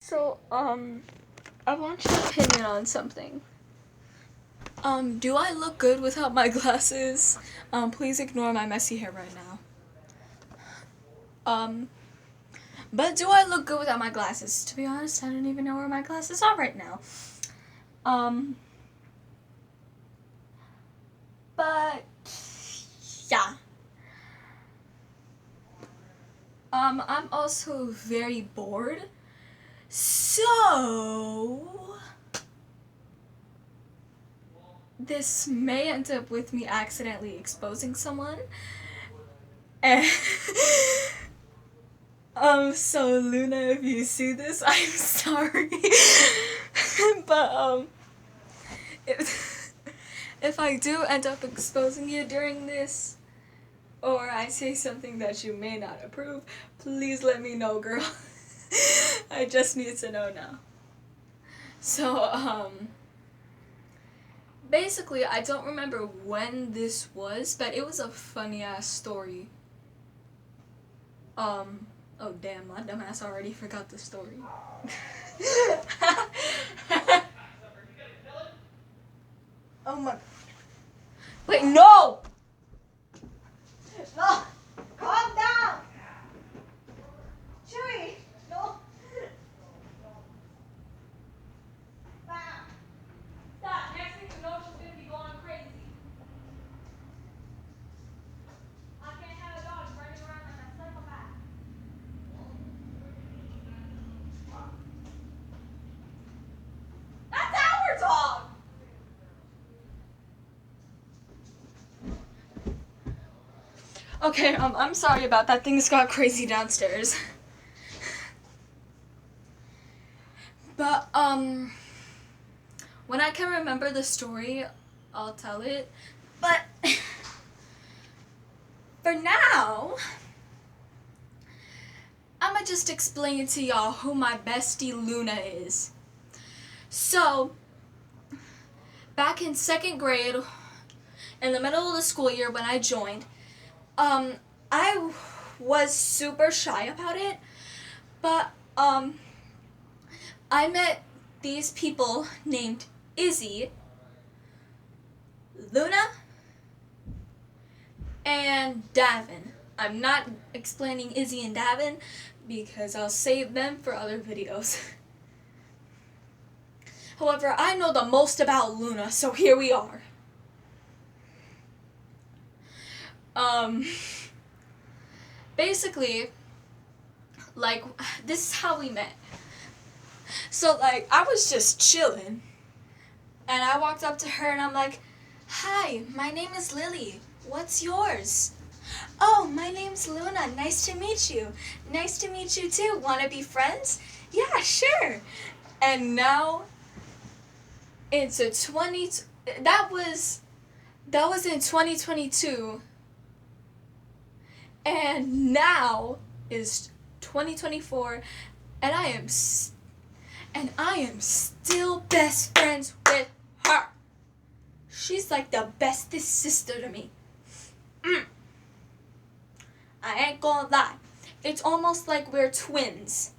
So, I want your opinion on something. Do I look good without my glasses? Please ignore my messy hair right now. But do I look good without my glasses? To be honest, I don't even know where my glasses are right now. But, yeah. I'm also very bored. So, this may end up with me accidentally exposing someone. And so Luna, if you see this, I'm sorry. But, if I do end up exposing you during this, or I say something that you may not approve, please let me know, girl. I just need to know now. So, basically, I don't remember when this was, but it was a funny ass story. Oh damn, my dumbass already forgot the story. Oh my. Wait, no! No! Calm down! Chewy! No! Stop! Next thing you know, she's gonna be going crazy. I can't have a dog running around like a psychopath. That's our dog! Okay, I'm sorry about that. Things got crazy downstairs. But, when I can remember the story, I'll tell it. But, for now, I'ma just explain to y'all who my bestie Luna is. So, back in 2nd grade, in the middle of the school year when I joined, I was super shy about it, but, I met these people named Izzy, Luna, and Davin. I'm not explaining Izzy and Davin because I'll save them for other videos. However, I know the most about Luna, so here we are. Basically, like, this is how we met. So, like, I was just chilling, and I walked up to her, and I'm like, "Hi, my name is Lily. What's yours?" "Oh, my name's Luna. Nice to meet you." "Nice to meet you, too. Want to be friends?" "Yeah, sure." And now, it's that was in 2022, and now is 2024, and I am still best friends with her. She's like the bestest sister to me. I ain't gonna lie. It's almost like we're twins.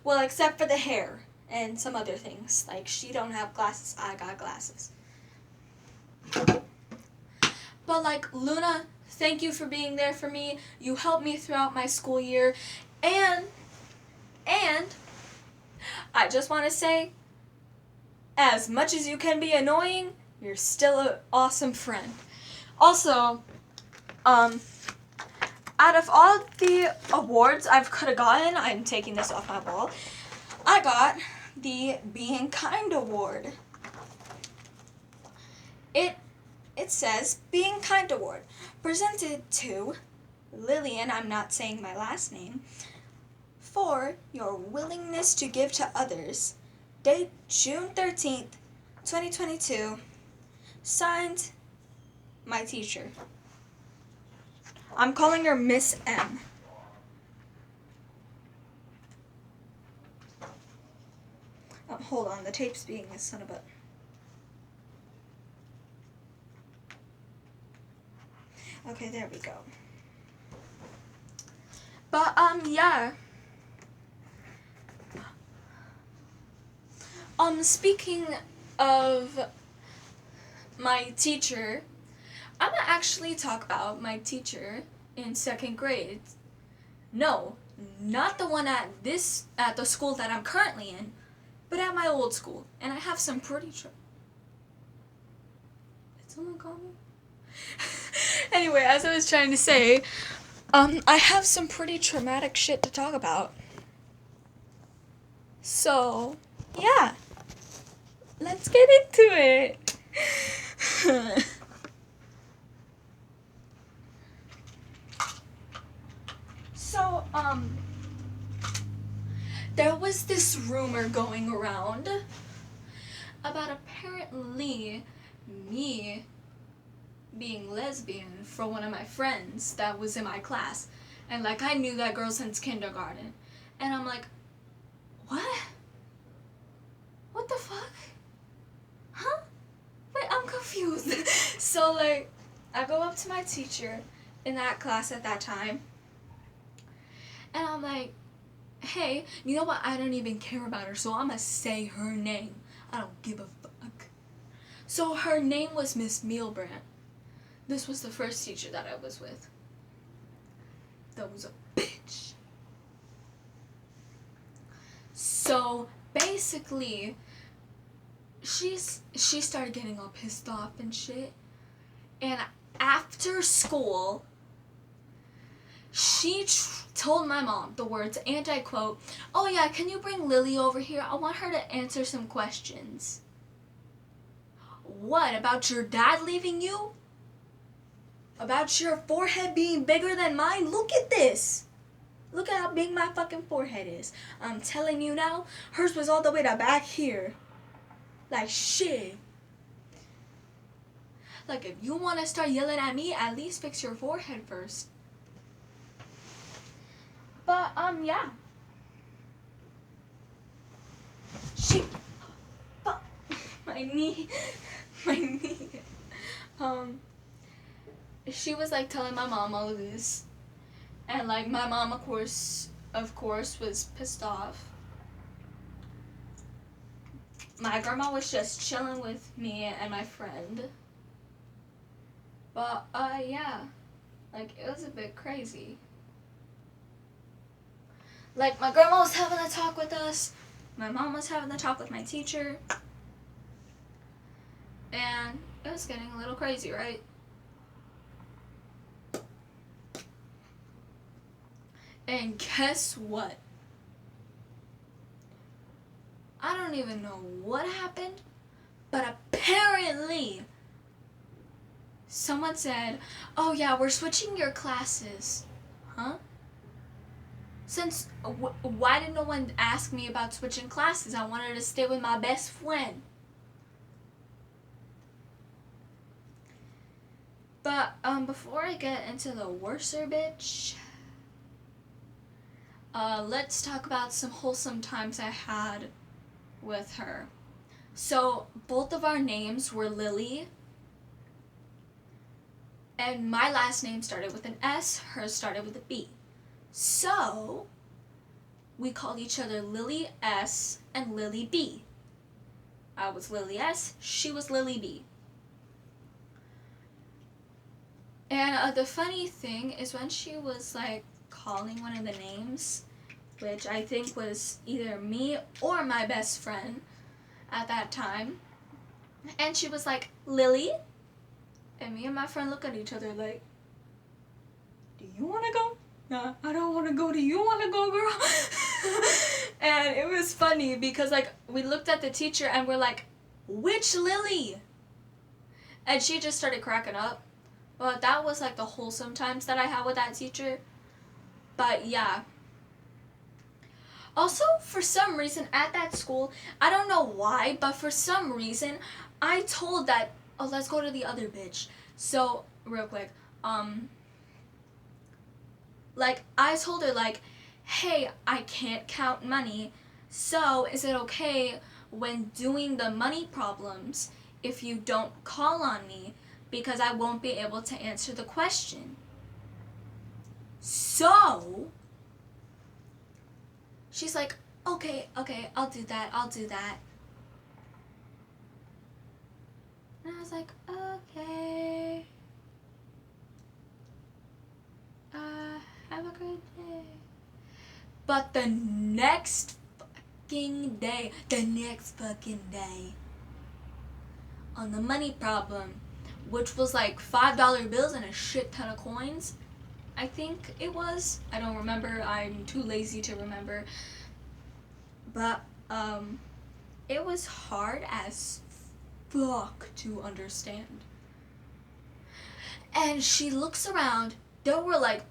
Well, except for the hair and some other things. Like, she don't have glasses, I got glasses. But, like, Luna, thank you for being there for me. You helped me throughout my school year. And I just want to say, as much as you can be annoying, you're still an awesome friend. Also, out of all the awards I could have gotten, I'm taking this off my wall, I got the Being Kind Award. It says Being Kind Award, presented to Lillian, I'm not saying my last name, for your willingness to give to others. Date June 13th, 2022. Signed, my teacher. I'm calling her Miss M. Oh, hold on, the tape's being a son of a... Okay, there we go. But, yeah. Speaking of my teacher, I'm gonna actually talk about my teacher in second grade. No, not the one at the school that I'm currently in, but at my old school. And I have some pretty Did someone call me? Anyway, as I was trying to say, I have some pretty traumatic shit to talk about. So, yeah. Let's get into it. So, there was this rumor going around about apparently me being lesbian for one of my friends that was in my class. And like, I knew that girl since kindergarten. And I'm like, what? What the fuck? Huh? Wait, I'm confused. So like, I go up to my teacher in that class at that time. And I'm like, hey, you know what? I don't even care about her, so I'm gonna say her name. I don't give a fuck. So her name was Miss Mealbrand. This was the first teacher that I was with. That was a bitch. So basically, she started getting all pissed off and shit. And after school, she told my mom the words, and I quote, "Oh yeah, can you bring Lily over here? I want her to answer some questions." What, about your dad leaving you? About your forehead being bigger than mine? Look at this. Look at how big my fucking forehead is. I'm telling you now, hers was all the way to back here. Like shit. Like if you want to start yelling at me, at least fix your forehead first. But yeah. She my knee. She was like telling my mom all of this. And like my mom of course was pissed off. My grandma was just chilling with me and my friend. But yeah. Like it was a bit crazy. Like my grandma was having a talk with us. My mom was having a talk with my teacher. And it was getting a little crazy, right? And guess what? I don't even know what happened, but apparently someone said, "Oh yeah, we're switching your classes." Huh? Since why did no one ask me about switching classes? I wanted to stay with my best friend. But before I get into the worser bitch, let's talk about some wholesome times I had with her. So both of our names were Lily, and my last name started with an S, hers started with a B. So we called each other Lily S and Lily B. I was Lily S, she was Lily B. And the funny thing is when she was like calling one of the names, which I think was either me or my best friend at that time, and she was like, "Lily?" And me and my friend look at each other like, "Do you want to go?" "No, I don't want to go. Do you want to go, girl?" And it was funny because like we looked at the teacher and we're like, "Which Lily?" And she just started cracking up. But that was like the wholesome times that I had with that teacher. But yeah. Also, for some reason at that school, I don't know why, but for some reason, I told that, "Oh, let's go to the other bitch." So, real quick, like, I told her, like, "Hey, I can't count money, so is it okay when doing the money problems if you don't call on me because I won't be able to answer the question?" So she's like, okay, I'll do that. And I was like, okay. Have a great day. But the next fucking day, on the money problem, which was like $5 bills and a shit ton of coins, I think it was. I don't remember. I'm too lazy to remember. But it was hard as fuck to understand. And she looks around. There were like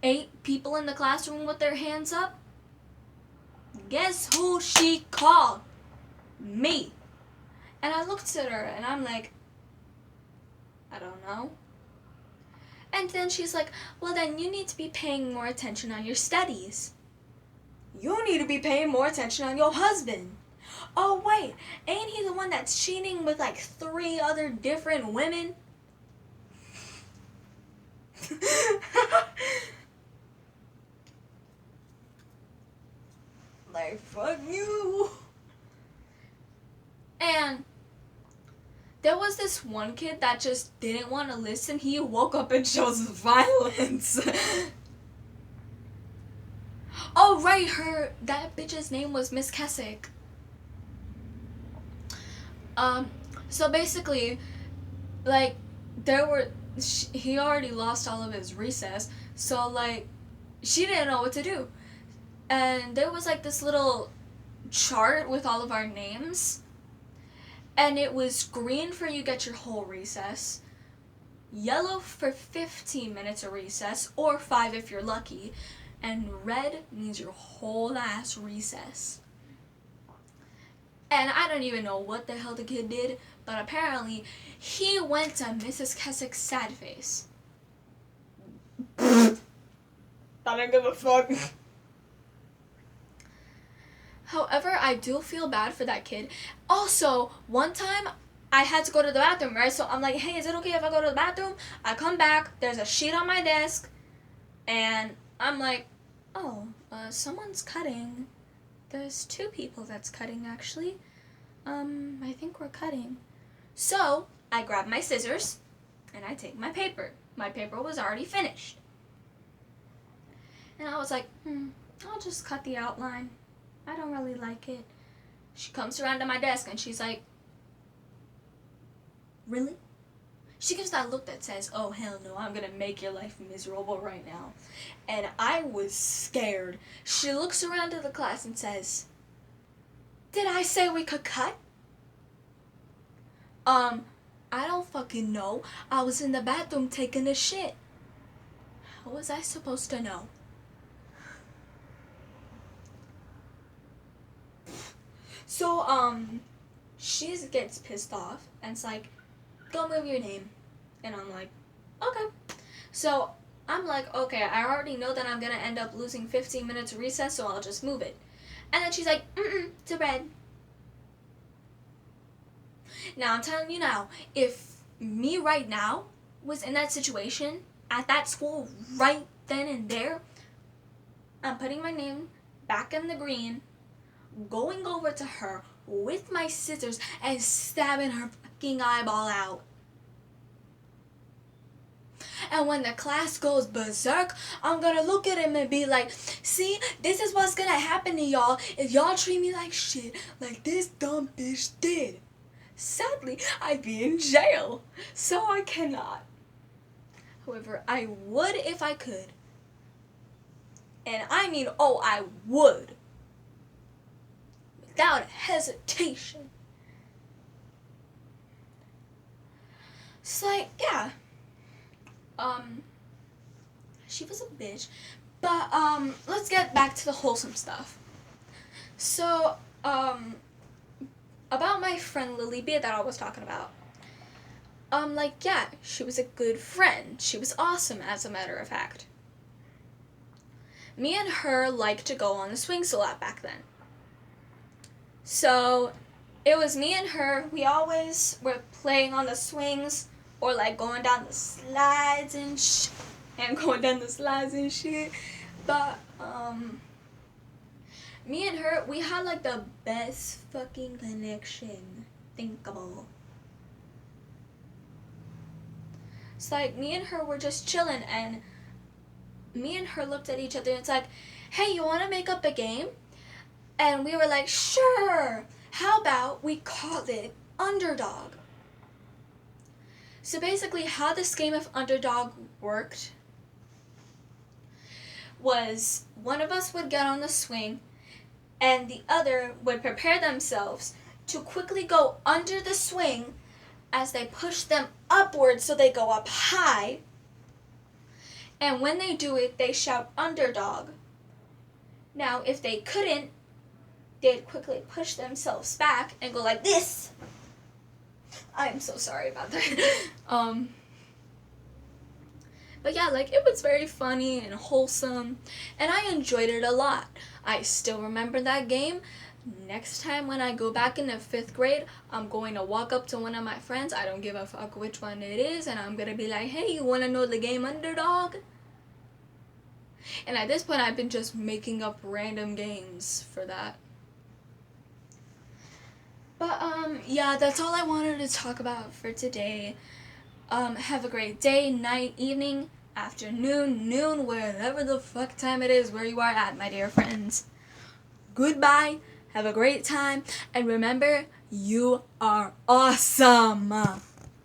8 people in the classroom with their hands up. Guess who she called? Me. And I looked at her and I'm like, I don't know. And then she's like, well, then you need to be paying more attention on your studies. You need to be paying more attention on your husband. Oh, wait, ain't he the one that's cheating with like 3 other different women? Like, fuck you. And there was this one kid that just didn't want to listen. He woke up and chose violence. Oh, right, that bitch's name was Miss Kessick. So basically, like, he already lost all of his recess, so, like, she didn't know what to do. And there was, like, this little chart with all of our names, and it was green for you get your whole recess, yellow for 15 minutes of recess, or 5 if you're lucky, and red means your whole ass recess. And I don't even know what the hell the kid did, but apparently he went to Mrs. Kessick's sad face. I don't give a fuck. However, I do feel bad for that kid. Also, one time I had to go to the bathroom, right? So I'm like, hey, is it okay if I go to the bathroom? I come back, there's a sheet on my desk, and I'm like, oh, someone's cutting. There's 2 people that's cutting, actually. I think we're cutting. So, I grab my scissors, and I take my paper. My paper was already finished. And I was like, I'll just cut the outline. I don't really like it. She comes around to my desk, and she's like, really? She gives that look that says, oh, hell no, I'm gonna make your life miserable right now. And I was scared. She looks around to the class and says, did I say we could cut? I don't fucking know. I was in the bathroom taking a shit. How was I supposed to know? So, she gets pissed off and it's like, go move your name. And I'm like, okay. So I'm like, okay, I already know that I'm gonna end up losing 15 minutes of recess, so I'll just move it. And then she's like, to red. Now I'm telling you now, if me right now was in that situation, at that school, right then and there, I'm putting my name back in the green, going over to her with my scissors and stabbing her fucking eyeball out. And when the class goes berserk, I'm gonna look at him and be like, see, this is what's gonna happen to y'all if y'all treat me like shit, like this dumb bitch did. Sadly, I'd be in jail, so I cannot. However, I would if I could. And I mean, oh, I would. Without hesitation. It's like, yeah. She was a bitch. But, let's get back to the wholesome stuff. So, about my friend Lily B that I was talking about. Like, yeah, she was a good friend. She was awesome, as a matter of fact. Me and her liked to go on the swings a lot back then. So, it was me and her. We always were playing on the swings or, like, going down the slides and shit. But, me and her, we had, like, the best fucking connection thinkable. So like me and her were just chilling, and me and her looked at each other and it's like, hey, you want to make up a game? And we were like, sure. How about we call it Underdog? So basically how this game of Underdog worked was one of us would get on the swing and the other would prepare themselves to quickly go under the swing as they push them upwards so they go up high. And when they do it, they shout underdog. Now, if they couldn't, they'd quickly push themselves back and go like this. I'm so sorry about that. But yeah, like it was very funny and wholesome, and I enjoyed it a lot. I still remember that game. Next time when I go back into 5th grade, I'm going to walk up to one of my friends, I don't give a fuck which one it is, and I'm going to be like, hey, you want to know the game Underdog? And at this point, I've been just making up random games for that. But, yeah, that's all I wanted to talk about for today. Have a great day, night, evening, afternoon, noon, wherever the fuck time it is where you are at, my dear friends. Goodbye, have a great time, and remember, you are awesome!